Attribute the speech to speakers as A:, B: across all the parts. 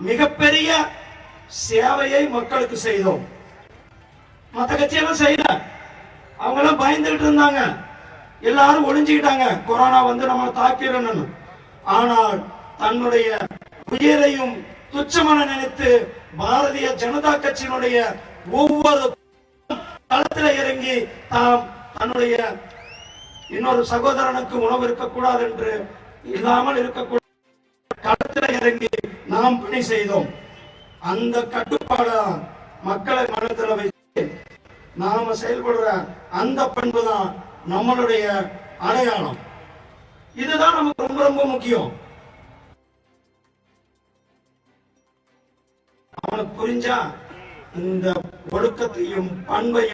A: மிகப்பெரிய சேவையை மக்களுக்கு செய்தோம். மற்ற கட்சியெல்லாம் செய்யல, அவங்க எல்லாம் பயந்துகிட்டு இருந்தாங்க, எல்லாரும் ஒளிஞ்சுக்கிட்டாங்க, கொரோனா வந்து நம்மளை தாக்கிடணும். ஆனால் தன்னுடைய உயிரையும் துச்சமென நினைத்து பாரதிய ஜனதா கட்சியினுடைய ஒவ்வொரு களத்தில் இறங்கி தாம் தன்னுடைய இன்னொரு சகோதரனுக்கு உணவு இருக்கக்கூடாது என்று இல்லாமல் இருக்கக்கூடாது களத்தில் இறங்கி நாம் பணி செய்தோம். அந்த கட்டுப்பாட மக்களை மனதில் வைத்து நாம செயல்படுற அந்த பண்பு தான் நம்மளுடைய அடையாளம். இதுதான் நமக்கு ரொம்ப ரொம்ப முக்கியம். அவனுக்கு புரிஞ்சா இந்த ஒழுக்கத்தையும் பண்பையும்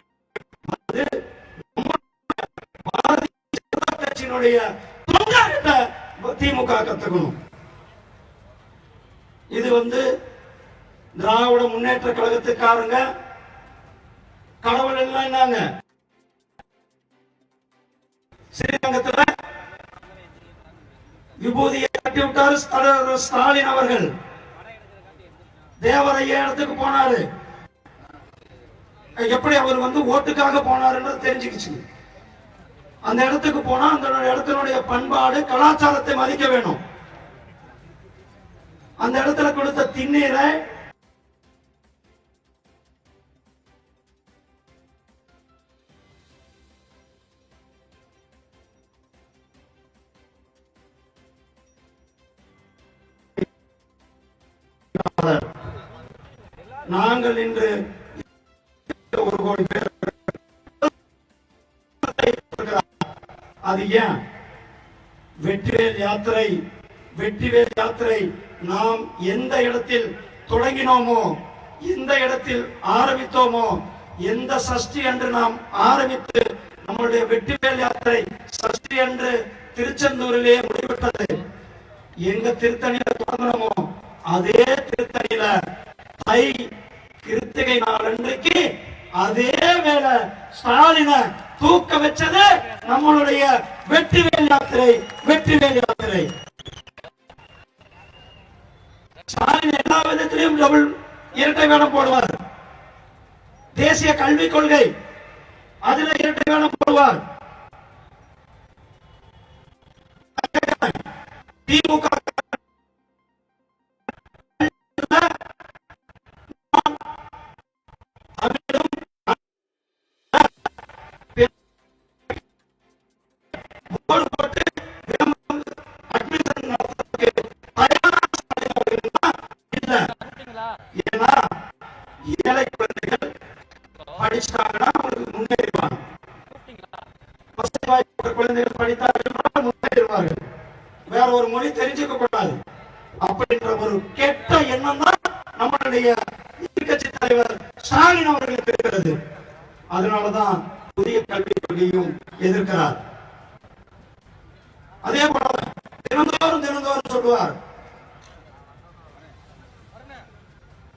A: கட்சியினுடைய திமுக கத்துக்கணும். இது வந்து திராவிட முன்னேற்ற கழகத்துக்காரங்க கடவுள் எல்லாம் என்னங்க, ஸ்ரீரங்கத்தில் விபூதியை கட்டி விட்டாரு ஸ்டாலின் அவர்கள். தேவரைய இடத்துக்கு போனாரு. எப்படி அவர் வந்து ஓட்டுக்காக போனாருன்னு தெரிஞ்சுக்கிச்சு. அந்த இடத்துக்கு போனா அந்த இடத்தினுடைய பண்பாடு கலாச்சாரத்தை மதிக்க வேணும். அந்த இடத்துல கொடுத்த திண்ணீரை நாங்கள் இன்று 1 கோடி பேர். அது ஏன் வெற்றிவேல் யாத்திரை? வெற்றிவேல் யாத்திரை நாம் எந்த இடத்தில் தொடங்கினோமோ, எந்த இடத்தில் ஆரம்பித்தோமோ, எந்த சஷ்டி அன்று நாம் ஆரம்பித்து நம்முடைய வெற்றிவேல் யாத்திரை சஷ்டி அன்று திருச்செந்தூரிலே முடிவிட்டது. எங்க திருத்தணியில தொடங்கினோமோ அதே திருத்தணியில தை கிருத்திகை நாள் அன்றைக்கு அதே வேளை ஸ்டாலினை தூக்க வச்சது நம்மளுடைய வெற்றிவேல் யாத்திரை. வெற்றிவேல் யாத்திரை ஸ்டாலின் எல்லா விதத்திலையும் டபுள் இரட்டை வேடம் போடுவார். தேசிய கல்விக் கொள்கை அதுல இரட்டை வேடம் போடுவார். திமுக ஏழை குழந்தைகள் படிச்சாங்கன்னா முன்னேறுவாங்க. குழந்தைகள் படித்தார்கள் முன்னேறுவார்கள். வேற ஒரு மொழி தெரிஞ்சுக்க கூடாது அப்படின்ற ஒரு கெட்ட எண்ணம் தான் நம்மளுடைய எதிர்கட்சி தலைவர் ஸ்டாலின் அவர்களுக்கு இருக்கிறது. அதனாலதான் புதிய கல்விக் கொள்கையும் எதிர்க்கிறார். அதே போல தினந்தோறும் சொல்லுவார்,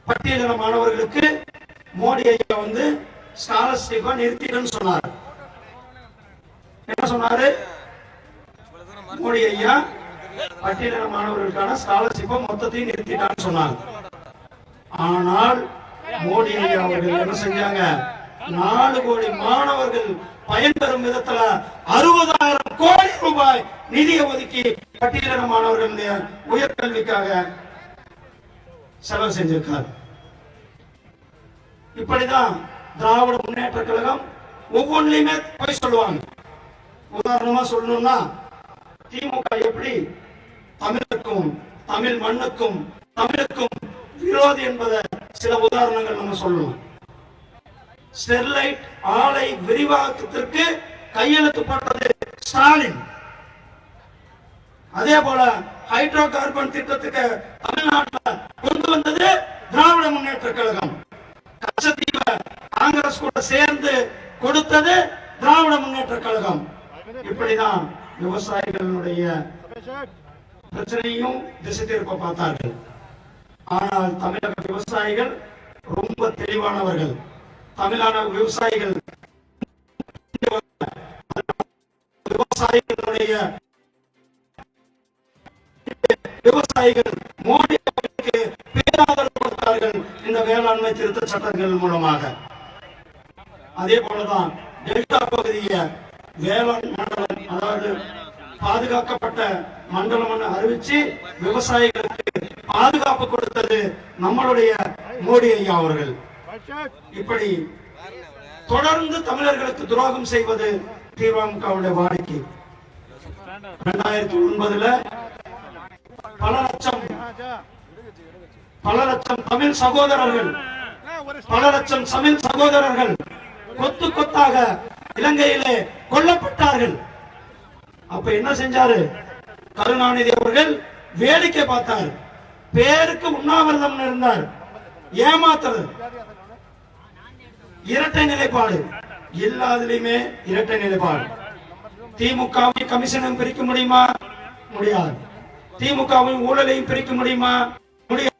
A: பட்டியலின மாணவர்களுக்கு மோடி ஐயா வந்து ஸ்காலர்ஷிப்பை நிறுத்திடுன்னு சொன்னார். என்ன சொன்னாரு மோடி ஐயா? பட்டியலின மாணவர்களுக்கான ஸ்காலர்ஷிப்பை மொத்தத்தையும் நிறுத்திட்டான்னு சொன்னாங்க. ஆனால் மோடி ஐயா அவர்கள் என்ன செஞ்சாங்க? 4 கோடி மாணவர்கள் பயன்பெறும் விதத்துல 60,000 கோடி ரூபாய் நிதியை ஒதுக்கி பட்டியலின மாணவர்களுடைய உயர்கல்விக்காக செலவு செஞ்சிருக்கார். இப்படிதான் திராவிட முன்னேற்ற கழகம் ஒவ்வொன்றிலுமே போய் சொல்லுவாங்க. உதாரணமா சொல்லணும்னா திமுக எப்படி தமிழுக்கும் தமிழ் மண்ணுக்கும் தமிழுக்கும் விரோதி என்பதை சில உதாரணங்கள் நம்ம சொல்லணும். ஸ்டெர்லைட் ஆலை விரிவாக்கத்திற்கு கையெழுத்து போட்டது ஸ்டாலின். அதே போல ஹைட்ரோ கார்பன் திட்டத்துக்கு தமிழ்நாட்டில் கொண்டு வந்தது திராவிட முன்னேற்ற கழகம். கச்சத்தீவை காங்கிரஸ் கூட சேர்ந்து கொடுத்தது திராவிட முன்னேற்ற கழகம். இப்படிதான் விவசாயிகளுடைய பிரச்சனையும் திசை திருப்ப பார்த்தார்கள். ஆனால் தமிழக விவசாயிகள் ரொம்ப தெளிவானவர்கள். தமிழக விவசாயிகள் விவசாயிகள் மோடி அவர்களுக்கு பேராதரவு இந்த வேளாண்மை திருத்த சட்டங்கள் மூலமாக. அதே போலதான் டெல்டா பகுதியை வேளாண் மண்டலம், அதாவது பாதுகாக்கப்பட்ட மண்டலம் அறிவிச்சு விவசாயிகளுக்கு பாதுகாப்பு கொடுத்தது நம்மளுடைய மோடி ஐயா அவர்கள். இப்படி தொடர்ந்து தமிழர்களுக்கு துரோகம் செய்வது திமுகவுடைய வாடிக்கை. 2009 பல லட்சம் தமிழ் சகோதரர்கள் கொத்து கொத்தாக இலங்கையிலே கொல்லப்பட்டார்கள். அப்ப என்ன செஞ்சாரு கருணாநிதி அவர்கள்? வேடிக்கை பார்த்தார். பேருக்கு உண்ணாவிரதம் இருந்தார். ஏமாத்துறது, இரட்டை நிலைப்பாடு, எல்லாத்திலுமே இரட்டை நிலைப்பாடு. திமுகவை கமிஷனும் பிரிக்க முடியுமா? முடியாது. திமுகவையும் ஊழலையும் பிரிக்க முடியுமா? முடியாது.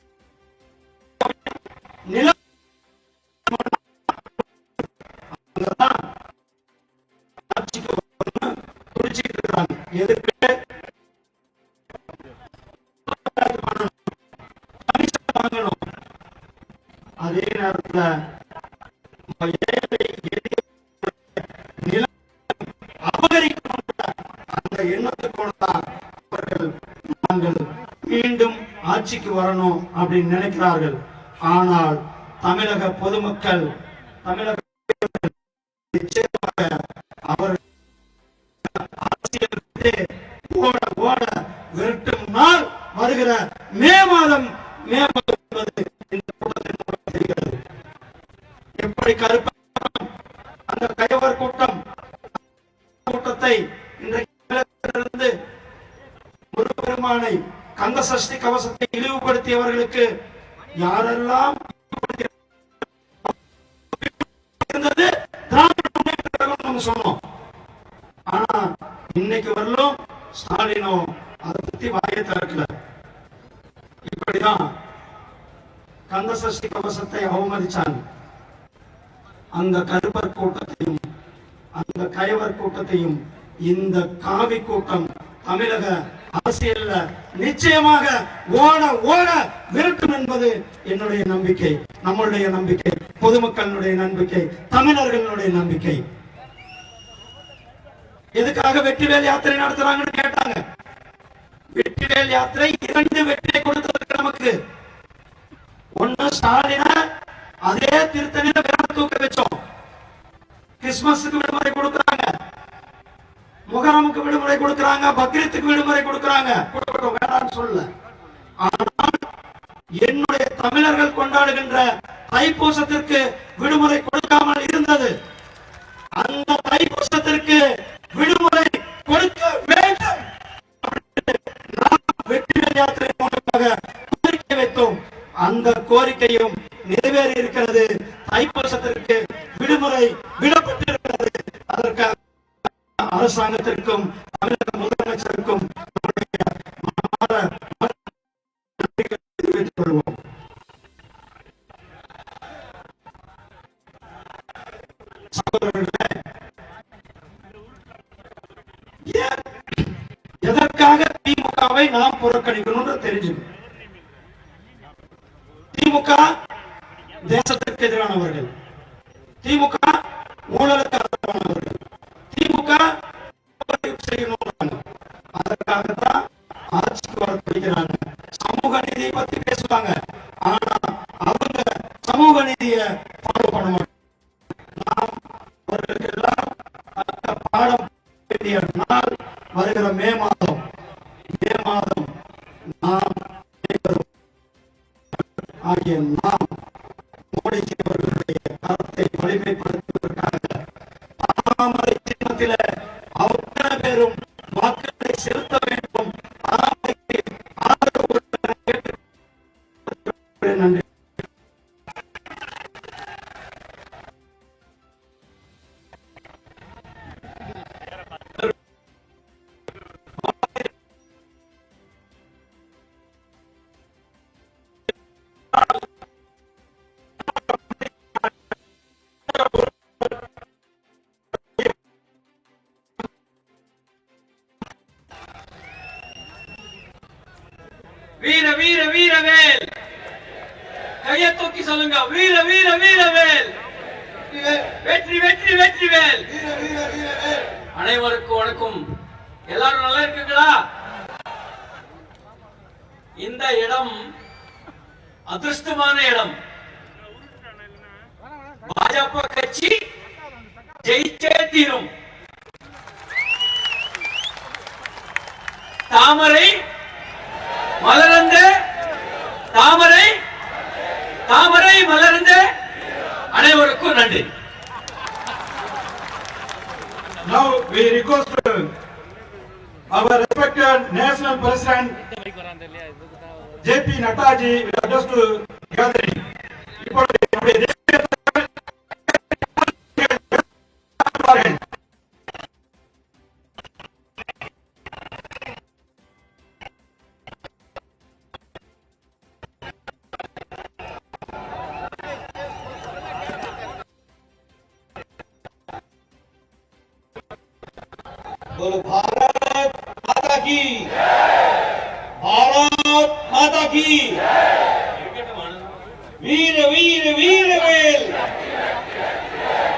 A: எதுக்கு? அதே நேரத்தில் அந்த எண்ணத்துக்கூட அவர்கள் நாங்கள் மீண்டும் ஆட்சிக்கு வரணும் அப்படின்னு நினைக்கிறார்கள். ஆனால் தமிழக பொதுமக்கள், தமிழக அவர்கள் ஓட ஓட விரட்டும் நாள் வருகிற மே மாதம் இந்த கூட்டத்தின் மூலம் தெரிகிறது. எப்படி கருப்ப அந்த கயவர் கூட்டத்தை இன்றைக்கு முருகப்பெருமானை கந்த சஷ்டி கவசத்தை இழிவுபடுத்தியவர்களுக்கு யாரெல்லாம் இருந்தது திராவிட முன்னேற்ற கழகம் நம்ம சொன்னோம். ஆனா இன்னைக்கு வரலும் ஸ்டாலினோ அதை பத்தி வாயை திறக்கல. இப்படிதான் கந்த சஷ்டி கவசத்தை அவமதிச்சாங்க. அந்த கருப்பர் கூட்டத்தையும் அந்த கயவர் கூட்டத்தையும் இந்த காவி கூட்டம் தமிழக அரசியல்ல நிச்சயமாக ஓட ஓட விரட்டும் என்பது என்னுடைய நம்பிக்கை, நம்மளுடைய நம்பிக்கை, பொதுமக்களுடைய நம்பிக்கை, தமிழர்களுடைய நம்பிக்கை. எதுக்காக வெற்றிவேல் யாத்திரை நடத்துறாங்கன்னு கேட்டாங்க. வெற்றிவேல் யாத்திரை 2 வெற்றியை கொடுத்ததற்கு நமக்கு. ஒன்னு ஸ்டாலின அதே திருத்தணியில விரல தூக்க வச்சோம். கிறிஸ்துமஸுக்கு விடுமுறை கொடுக்கறாங்க, முகரமுக்கு விடுமுறை கொடுக்கறாங்க, பக்ரீத்துக்கு விடுமுறை கொடுக்கறாங்க. கொடுக்கட்டும், வேண்டாம்னு சொல்லல. ஆனால் என்னுடைய தமிழர்கள் கொண்டாடுகின்ற தைப்பூசத்திற்கு விடுமுறை கொடுக்காமல் இருந்தது. அந்த தைப்பூசத்திற்கு விடுமுறை கொடுக்க வேண்டும். வெற்றிவேல் யாத்திரை மூலமாக கோரிக்கை வைத்தோம். அந்த கோரிக்கையும் நிறைவேறி இருக்கிறது. தைப்பூசத்திற்கு விடுமுறை விடப்பட்டிருக்கிறது. அதற்காக அரசாங்கத்திற்கும் தமிழக முதலமைச்சருக்கும் தெரிவித்துக் கொள்வோம். எதற்காக திமுகவை நாம் புறக்கணிக்கணும் தெரிஞ்சுக்கணும். திமுக தேசத்திற்கு எதிரானவர்கள், திமுக ஊழலுக்கு ஆதரவானவர்கள், திமுக செய்யணும். அதற்காகத்தான் ஆட்சிக்கு வர பிடிக்கிறாங்க. சமூக நீதியை பத்தி பேசுவாங்க. ஆனா அவங்க சமூக நீதியை ஃபாலோ பண்ண மாட்டாங்க. நாம் அவர்களுக்கு எல்லாம் பாடம் வேண்டிய நாள் வருகிற மே மாதம் நாம் ஆகிய நாம் மோடிஜி அவர்களுடைய கருத்தை வலிமைப்படுத்துவதற்காக தாமரை சின்னத்தில அத்தனை பேரும் வாக்குகளை செலுத்த வேண்டும். நன்றி.
B: வீர வீர வீரவேல் கையை தூக்கி சொல்லுங்க, வீர வீர வீரவேல், வெற்றி வெற்றி வெற்றிவேல். அனைவருக்கும் வணக்கம். எல்லாரும் நல்லா இருக்குங்களா? இந்த இடம் அதிர்ஷ்டமான இடம். பாஜக கட்சி ஜெயிச்சே தீரும். தாமரை மலர்ந்த தாமரை தாமரை மலர்ந்த அனைவருக்கும் நன்றி.
A: Now we request our respected national president JP Nadda ji will address to gathering. இப்பொழுது நம்முடைய தேசிய बोलो भारत माता की, भारत माता की, वीर वीर वीर वेल,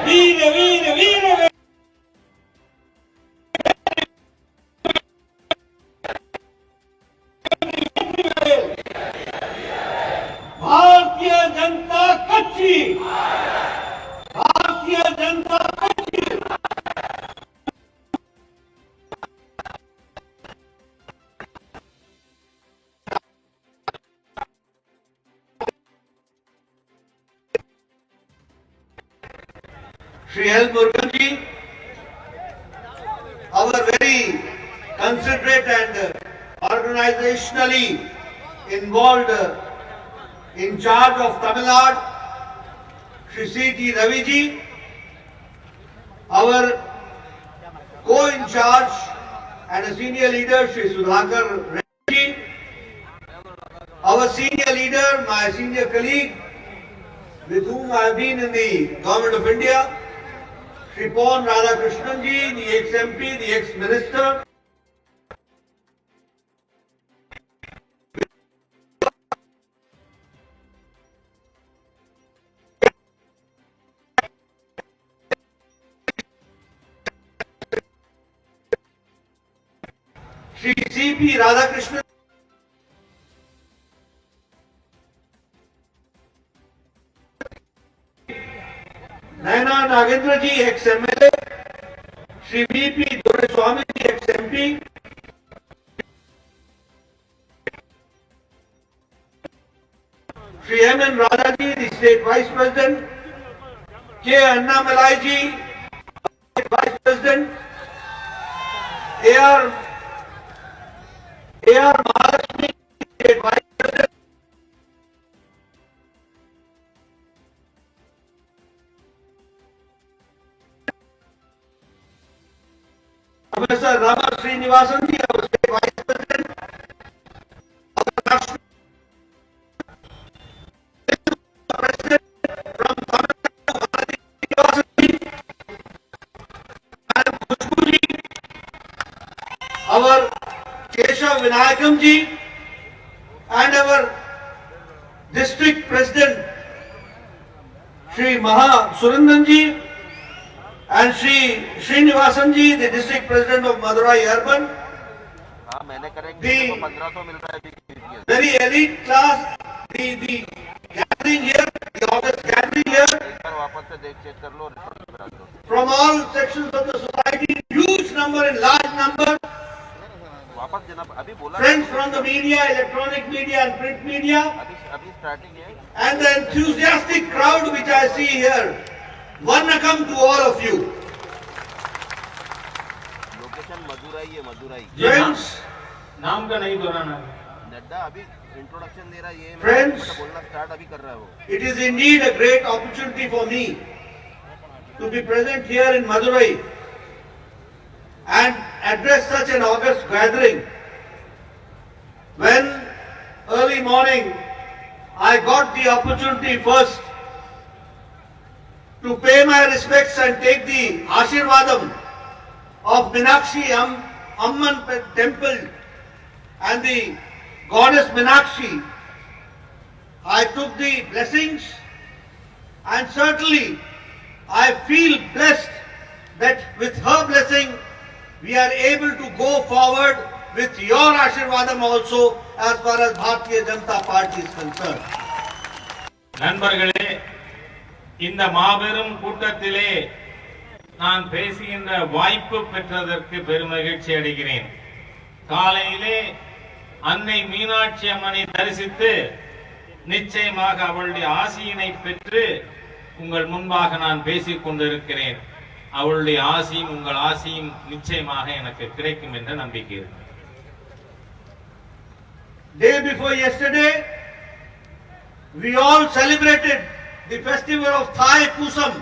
A: वीर वीर वीर वेल. भारतीय जनता कच्ची, भारतीय जनता कच्ची. Shri L. Murugan ji, our very considerate and organizationally involved in charge of Tamil Nadu, Shri C.T. Ravi ji, our co-in charge and a senior leader Shri Sudhakar Reddy ji, our senior leader, my senior colleague with whom I have been in the Government of India, Shri Pon Radhakrishnan ji, the ex-MP, the ex-Minister. Shri C.P. Radhakrishnan. Naina Nagendra ji ex-MLA, Shri V.P. Doraiswamy ji ex-MP, Shri M.N. Radha ji the State Vice President, K. Annamalai ji State Vice President, A.R. Mahalakshmi State Vice President, Professor Rama Srinivasan ji, our State Vice President, President from Tamil Nadu, Srinivasan ji, Madam Khushbu ji, our Keshav Vinayakam ji, and our District President Shri Maha Surandan ji, and Shri Srinivasan ji, the District President of Madurai Urban. The very elite class, the gathering here, the August gathering here, from all sections of the society, huge number and large number, friends from the media, electronic media and print media, and the enthusiastic crowd which I see here. Vannakam to all of you.
C: Location Madurai है, Madurai.
A: Friends,
D: नाम का नहीं दोहराना.
C: नड्डा अभी introduction दे रहा है, ये
A: Friends,
C: बोलना स्टार्ट अभी कर रहा है वो.
A: it is indeed a great opportunity for me to be present here in Madurai and address such an august gathering. When early morning I got the opportunity first to pay my respects and take the Ashirvadam of Meenakshi Amman temple and the goddess Meenakshi,
E: I took the blessings, and certainly I feel blessed that with her blessing we are able to go forward with your Ashirvadam also as far as Bharatiya Janata Party is concerned.
D: நண்பர்களே, இந்த மாபெரும் கூட்டத்திலே நான் பேசுகின்ற வாய்ப்பு பெற்றதற்கு பெருமகிழ்ச்சி அடைகிறேன். காலையிலே அன்னை மீனாட்சி அம்மனை தரிசித்து நிச்சயமாக அவளுடைய ஆசியினை பெற்று உங்கள் முன்பாக நான் பேசிக் கொண்டிருக்கிறேன். அவளுடைய ஆசியும் உங்கள் ஆசியும் நிச்சயமாக எனக்கு கிடைக்கும் என்ற நம்பிக்கை இருக்கு.
E: Day before yesterday, we all celebrated the festival of Thai Pusam,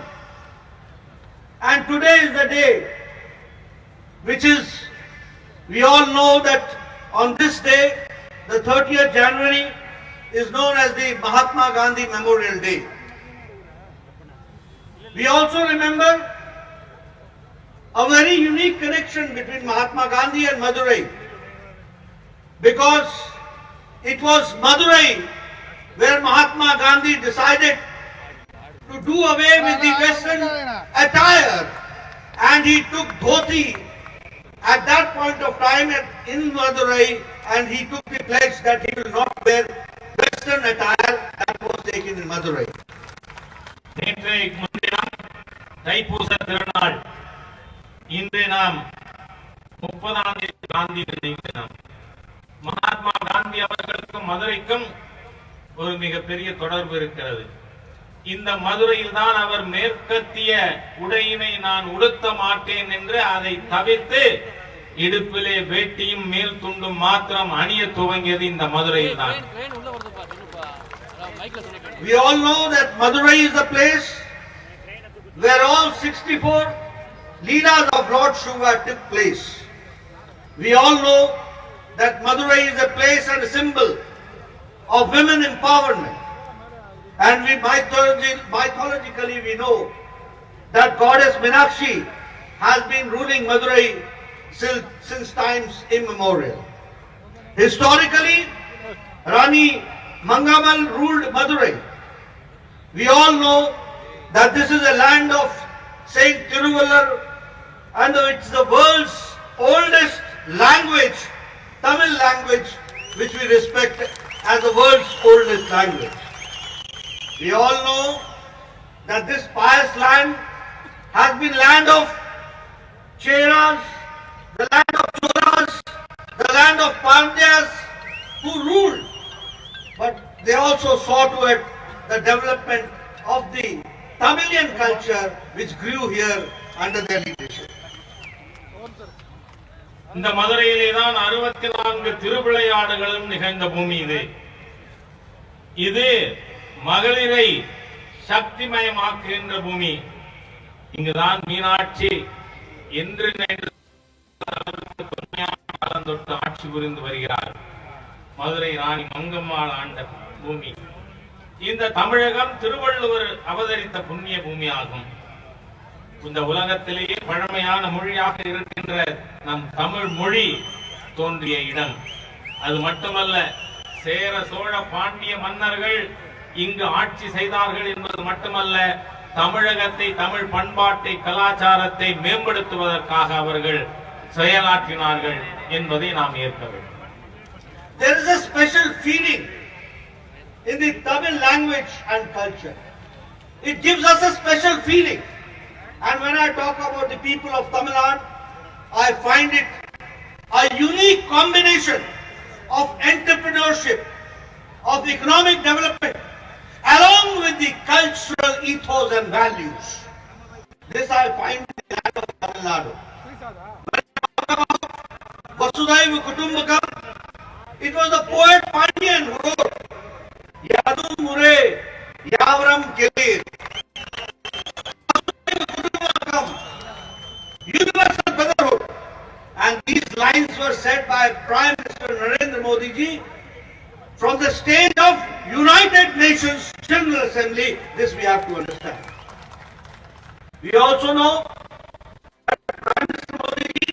E: and today is the day which is, we all know that on this day, the 30th January, is known as the Mahatma Gandhi Memorial Day. We also remember a very unique connection between Mahatma Gandhi and Madurai, because it was Madurai where Mahatma Gandhi decided to do away with the Western attire, and he took dhoti at that point of time in Madurai, and he took the pledge that he will not wear Western attire that was taken in Madurai.
D: நேற்றைக்கு முன்தினம் தைப்பூச திருநாள். இன்று நாம் 30ஆம் தேதி காந்தி நினைவு தினம். மகாத்மா காந்தி அவர்களுக்கும் மதுரைக்கும் ஒரு மிகப்பெரிய தொடர்பு இருக்கிறது. இந்த மதுரையில் தான் அவர் மேற்கத்திய உடையினை நான் உடுத்த மாட்டேன் என்று அதை தவிர்த்து இடுப்பிலே வேட்டியும் மேல் துண்டும் மாத்திரம் அணிய துவங்கியது இந்த மதுரையில் தான்.
E: We all know that Madurai is the place where all 64 Leelas of Lord Shiva took place. We all know that Madurai is a place and a symbol of women empowerment. And we mythologically we know that goddess Meenakshi has been ruling Madurai since times immemorial. Historically, Rani Mangamal ruled Madurai. We all know that this is a land of Saint Tiruvallar, and it's the world's oldest language, Tamil language, which we respect as the world's oldest language. We all know that this pious land has been land of Cheras, the land of Cholas, the land of Pandyas, who ruled, but they also saw to it the development of the Tamilian culture which grew here under their leadership.
D: இந்த மதுரையிலே தான் 64 திருவிளையாடுகளும் நிகழ்ந்த பூமி இது. இது மகளிரை சக்திமயமாக்குகின்ற பூமி. இங்குதான் மீனாட்சி என்று தொட்டு ஆட்சி புரிந்து வருகிறார். மதுரை ராணி மங்கம்மாள் ஆண்ட பூமி. இந்த தமிழகம் திருவள்ளுவர் அவதரித்த புண்ணிய பூமி ஆகும். இந்த உலகத்திலேயே பழமையான மொழியாக இருக்கின்ற நம் தமிழ் மொழி தோன்றிய இடம். அது மட்டுமல்ல, சேர சோழ பாண்டிய மன்னர்கள் இங்கு ஆட்சி செய்தார்கள் என்பது மட்டுமல்ல, தமிழகத்தை, தமிழ் பண்பாட்டை, கலாச்சாரத்தை மேம்படுத்துவதற்காக அவர்கள் செயலாற்றினார்கள் என்பதை நாம் ஏற்க வேண்டும்.
E: There is a special feeling in the Tamil language and culture. It gives us a special feeling. And when I talk about the people of Tamil Nadu, I find it a unique combination of entrepreneurship, of economic development, along with the cultural ethos and values. This I find in the land of Tamil Nadu. When I talk about Vasudhaiva Kutumbakam, it was the poet Pandian who wrote, Yadu Mure, Yavram Kelir. Universal brotherhood. And these lines were said by Prime Minister Narendra Modi ji from the stage of United Nations General Assembly. This we have to understand. We also know that Prime Minister Modi ji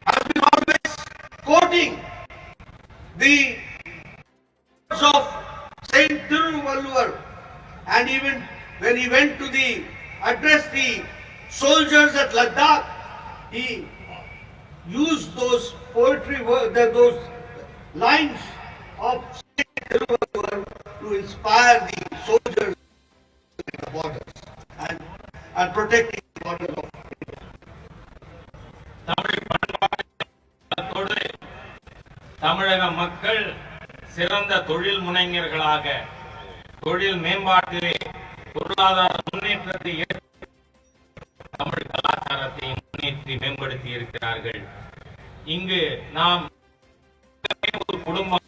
E: has been always quoting the words of Saint Thiruvalluvar, and even when he went to address the soldiers at Ladakh, he used those those lines of Saint Thiruvalluvar to inspire the soldiers at the borders and protecting the borders of
D: Tamil பண்பாட்டோடு தமிழக மக்கள் சிறந்த தொழில் முனைஞர்களாக தொழில் மேம்பாட்டிலே பொருளாதார முன்னேற்றத்தை தமிழ் கலாச்சாரத்தை முன்னேற்றி மேம்படுத்தி இருக்கிறார்கள். இங்கு நாம் ஒரு குடும்பம்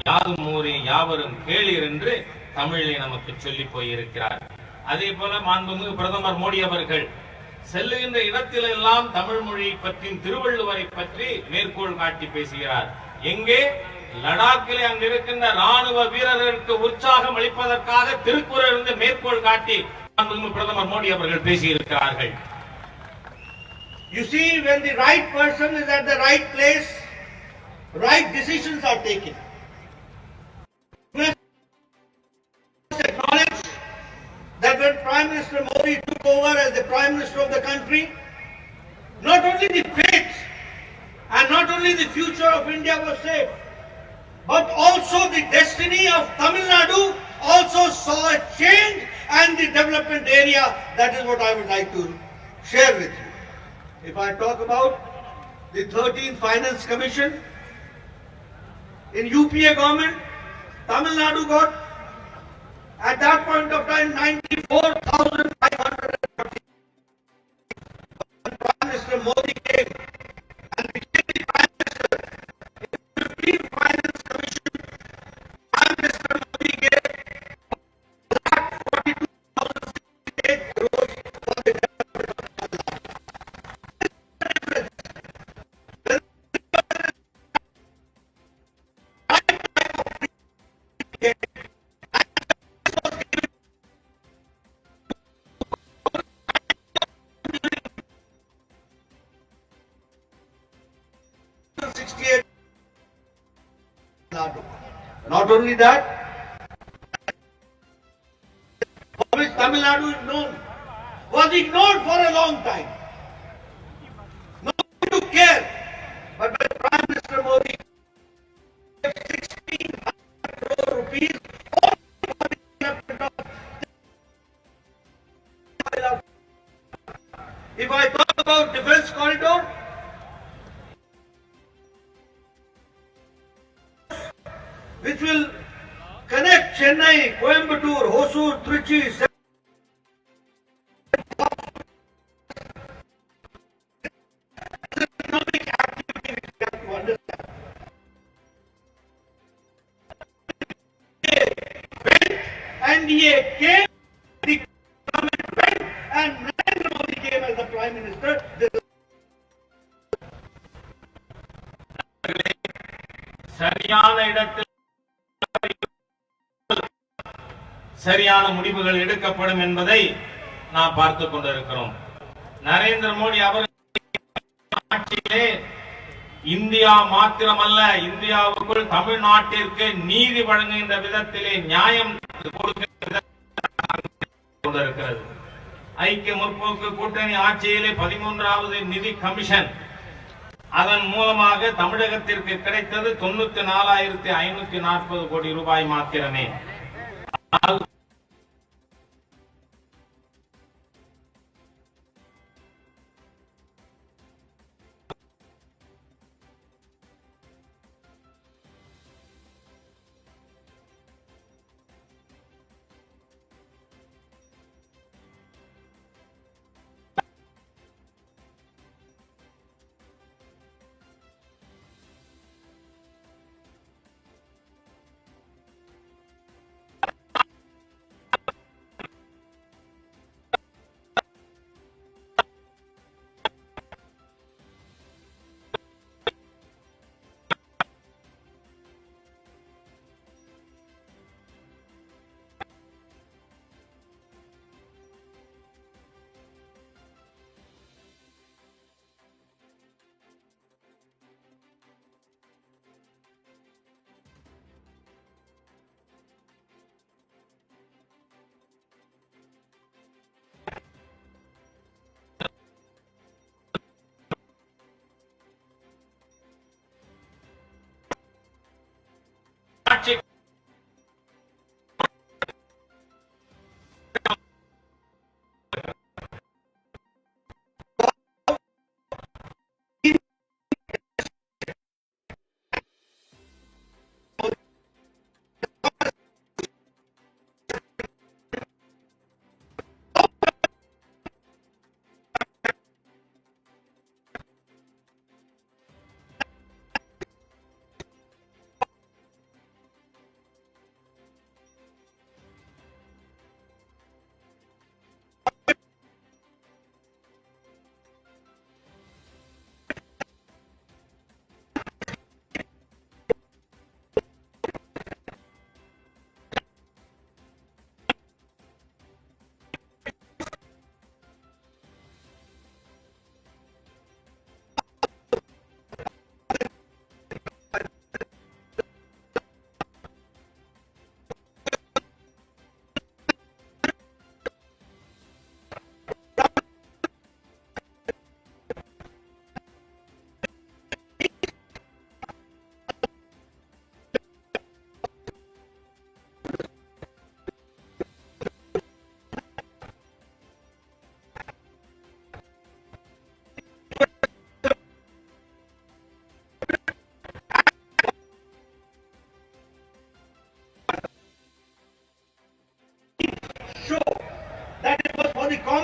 D: யாதும் ஊரே யாவரும் கேளீர் என்று தமிழை நமக்கு சொல்லி போயிருக்கிறார். அதே போல மாண்புமிகு பிரதமர் மோடி அவர்கள் செல்லுகின்ற இடத்திலெல்லாம் தமிழ் மொழியை பற்றி திருவள்ளுவரை பற்றி மேற்கோள் காட்டி பேசுகிறார். எங்கே? லடாக்கிலே அங்கு இருக்கின்ற ராணுவ வீரர்களுக்கு உற்சாகம் அளிப்பதற்காக திருக்குறள் இருந்து மேற்கோள் காட்டி மாண்புமிகு பிரதமர் மோடி அவர்கள் பேசியிருக்கிறார்கள்.
E: You see, when the right person is at the right place, right decisions are taken. We must acknowledge that when Prime Minister Modi took over as the Prime Minister of the country, not only the fate and not only the future of India was safe, but also the destiny of Tamil Nadu also saw a change and the development area. That is what I would like to share with you. If I talk about the 13th Finance Commission, in UPA government, Tamil Nadu got at that point of time 94,540. When Prime Minister Modi came and became the Prime Minister, in the 15th Finance Commission, Prime Minister Modi gave 42,068 crores for the development of Tamil Nadu. Not only that, for which Tamil Nadu is known, was ignored for a long time. Nobody took care. But when Prime Minister Modi gave 1,600 crore rupees only for the development of. If I talk about defense corridor, which will connect Chennai, Coimbatore, Hosur, Trichy, economic activity which we have to understand. NDA came, the government went, and Narendra Modi came as the Prime Minister.
D: சரியான இடத்தில் சரியான முடிவுகள் எடுக்கப்படும் என்பதை நாம் பார்த்துக் கொண்டிருக்கிறோம். நரேந்திர மோடி அவர்கள் ஆட்சியிலே இந்தியா மாத்திரமல்ல, இந்தியாவுக்குள் தமிழ்நாட்டிற்கு நீதி வழங்குகின்ற விதத்திலே நியாயம் கொண்டிருக்கிறது. ஐக்கிய முற்போக்கு கூட்டணி ஆட்சியிலே 13வது நிதி கமிஷன், அதன் மூலமாக தமிழகத்திற்கு கிடைத்தது 94,540 கோடி ரூபாய் மாத்திரமே.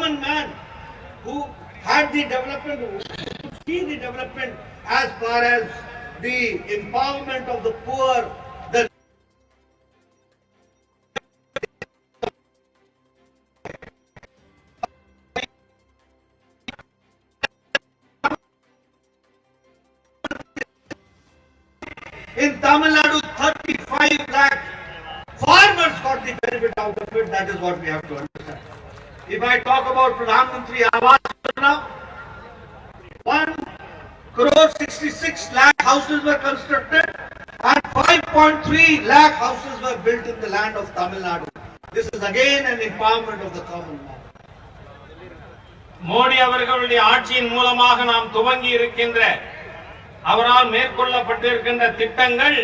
E: common man who had the development, who could see the development as far as the empowerment of the poor, the in Tamil Nadu, 35 lakh farmers got the benefit out of it. That is what we have to understand. If I talk about Pradhan Mantri Awas Yojana, 1,66 lakh houses were constructed and 5.3 lakh houses were built in the land of Tamil Nadu. This is again an empowerment of the common man.
D: Modi அவர்களுடைய ஆட்சியின் மூலமாக நாம் துவங்கி இருக்கின்ற அவரால் மேற்கொள்ளப்பட்டிருக்கின்ற திட்டங்கள்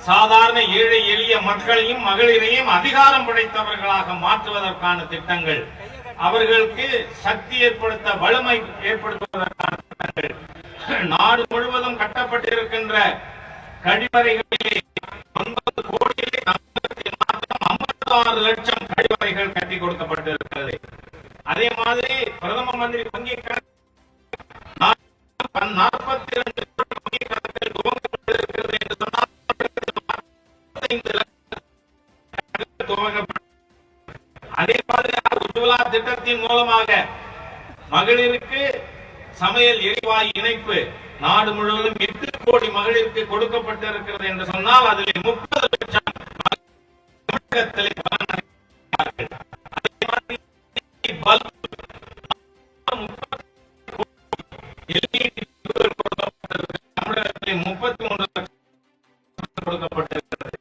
D: சாதாரண ஏழை எளிய மக்களையும் மகளிரையும் அதிகாரம் படைத்தவர்களாக மாற்றுவதற்கான திட்டங்கள், அவர்களுக்கு சக்தி ஏற்படுத்த வலிமை ஏற்படுத்துவதற்கான திட்டங்கள். நாடு முழுவதும் கட்டப்பட்டிருக்கின்ற கழிவறைகளிலே 9 கோடியே 56 லட்சம் கழிவறைகள் கட்டி கொடுக்கப்பட்டிருக்கிறது. அதே மாதிரி பிரதம மந்திரி வங்கி கணக்கு 42 வங்கி கணக்குகள் துவங்கப்பட்டிருக்கிறது என்று சொன்னால் 45 லட்சம் துவங்கப்பட்டது. அதே மாதிரி உஜ்வலா திட்டத்தின் மூலமாக மகளிருக்கு சமையல் எரிவாயு இணைப்பு நாடு முழுவதும் 8 கோடி மகளிருக்கு கொடுக்கப்பட்டிருக்கிறது என்று சொன்னால் அதில் 30 லட்சம் தமிழகத்திலே பலனடைந்தார்கள். அதே மாதிரி பல்ப் 33 லட்சம் கொடுக்கப்பட்டிருக்கிறது.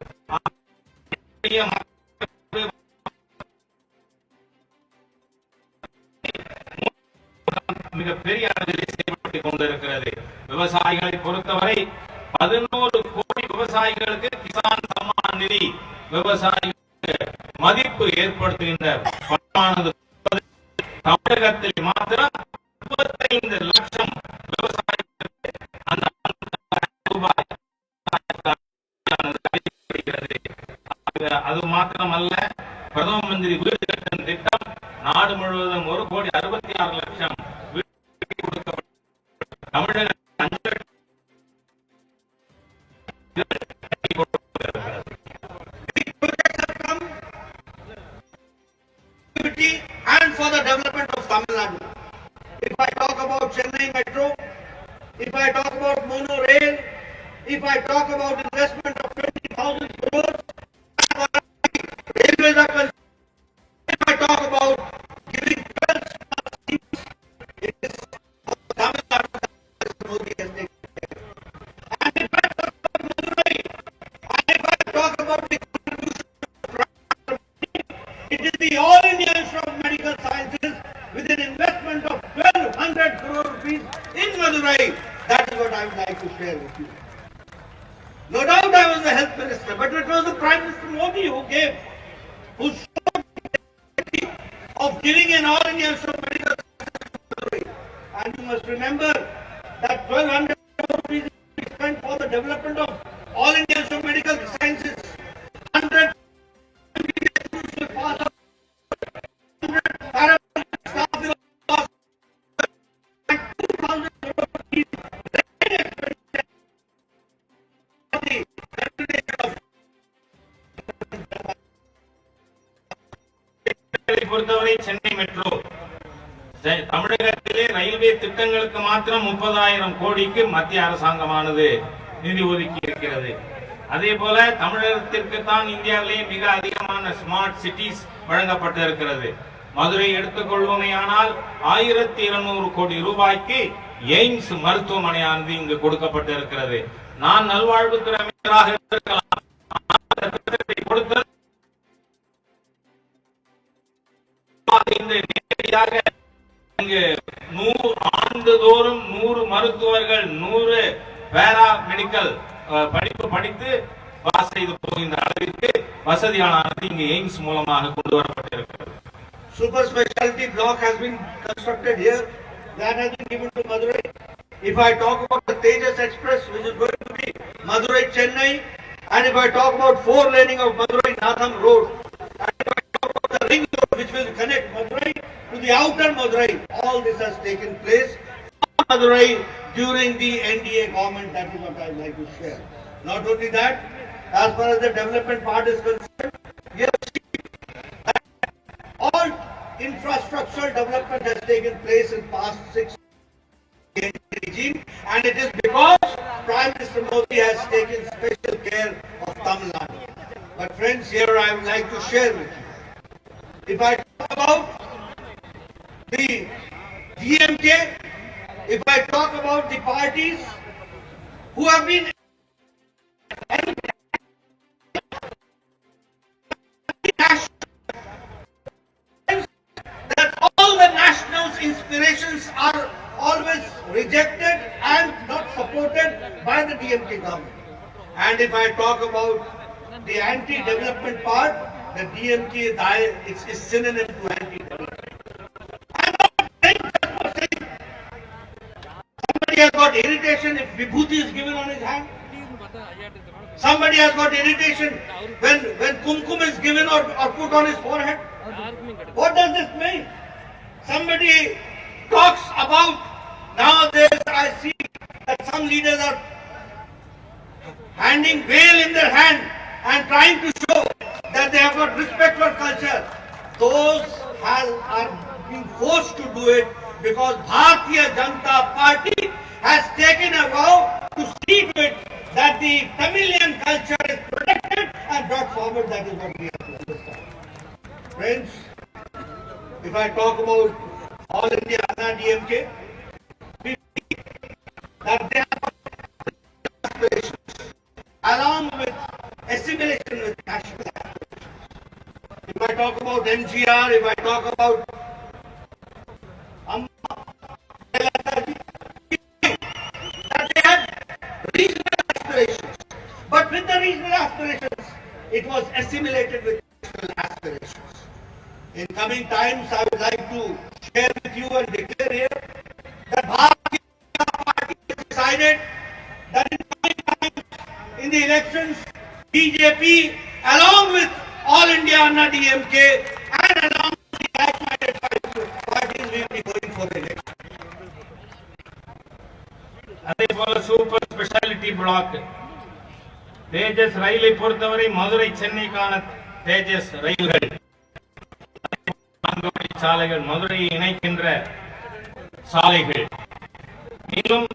D: மிகப்பெரிய அளவில் செய்யப்பட்டுக் கொண்டிருக்கிறது. விவசாயிகளை பொறுத்தவரை 11 கோடி விவசாயிகளுக்கு கிசான் சம்மான் நிதி விவசாயிகளுக்கு மதிப்பு ஏற்படுத்துகின்ற பணமானது தமிழகத்தில் மாத்திரம் 35 லட்சம் விவசாயிகளுக்கு அந்த ரூபாய் அது மாத்திரமல்ல, பிரதம மந்திரி வீடு கட்டும் திட்டம் நாடு முழுவதும் 1,66 லட்சம் வீடு கொடுக்கப்படும். தமிழக
E: and for the development of Tamil Nadu. If I talk about Chennai Metro, if I talk about mono rail, if I talk about investment of 20,000 crores, railways are concerned, if I talk about giving 12 seats, it is Tamil Nadu Modi has taken care. And if I talk about Madurai, and if I talk about the contribution of it is the All India Institute of Medical Sciences with an investment of 1,200 crore rupees in Madurai. That is what I would like to share with you. No doubt I was the health minister, but it was the Prime Minister Modi who showed the of giving an All India Institute of Medical Sciences to Madurai. And you must remember that 1,200 crore rupees is spent for the development of All India Institute of Medical Sciences. 100 MBBS will pass out. 100 paramedic staff will pass out. And 2,000 crore rupees
D: பொறுத்தவரை Chennai metro தமிழகத்திலே railway திட்டங்களுக்கு மாத்திரம் 30,000 கோடிக்கு மத்திய அரசாங்கமானது நிதி ஒதுக்கி இருக்கிறது. அதே போல தமிழகத்திற்கு தான் இந்தியாவிலேயே மிக அதிகமான ஸ்மார்ட் சிட்டிஸ் வழங்கப்பட்டிருக்கிறது. மதுரை எடுத்துக்கொள்வோமேயானால் 1,200 கோடி ரூபாய்க்கு எய்ம்ஸ் மருத்துவமனையானது இங்கு கொடுக்கப்பட்டிருக்கிறது. நான் நல்வாழ்வுத்துறை அமைச்சராக இருக்கலாம், கொடுத்தது நேரடியாக இங்கு 100 ஆண்டுதோறும் 100 மருத்துவர்கள் 100 பேரா மெடிக்கல் படிப்பு படித்து பாஸ் செய்து போகின்ற அளவிற்கு வசதியானது இங்கு எய்ம்ஸ் மூலமாக கொண்டு வரப்பட்டிருக்கிறது.
E: Super specialty block has been constructed here. That has been given to Madurai. If I talk about the Tejas Express, which is going to be Madurai-Chennai, and if I talk about 4-laning of Madurai-Nadam Road, and if I talk about the ring road, which will connect Madurai to to the outer Madurai. All this has taken place in Madurai during the NDA government. That is what I would like to share. Not only that, as far as the development part is concerned, yes, all infrastructural development has taken place in past 6 years regime, and it is because Prime Minister Modi has taken special care of Tamil Nadu. But friends, here I would like to share with you. If I talk about the DMK, if I talk about the parties who have been that all the nationals' inspirations are always rejected and not supported by the DMK government. And if I talk about the anti-development part, the DMK is synonym to anti-development. Somebody has got irritation if Vibhuti is given on his hand. Somebody has got irritation when kumkum is given or put on his forehead. What does this mean? Somebody talks about, nowadays I see that some leaders are handing veil in their hand and trying to show that they have got respect for culture. Those are being forced to do it because Bharatiya Janata Party has taken a vow to see to it that the Tamilian culture is protected and brought forward. That is what we have to understand. Friends, if I talk about All India Anna DMK, we see that they have aspirations along with assimilation with national aspirations. If I talk about MGR, if I talk about that they had regional aspirations. But with the regional aspirations, it was assimilated with national aspirations. In coming times, I would like to share with you and declare here that Bharatiya Janata Party has decided that in coming times, in the elections, BJP, along with All India Anna DMK, and along with the like-minded parties, will be going for the election.
D: அதே போல super speciality black தேஜஸ் ரயிலை பொறுத்தவரை மதுரை சென்னைக்கான தேஜஸ் ரயில்கள் சாலைகள் மதுரையை இணைக்கின்ற சாலைகள் மேலும்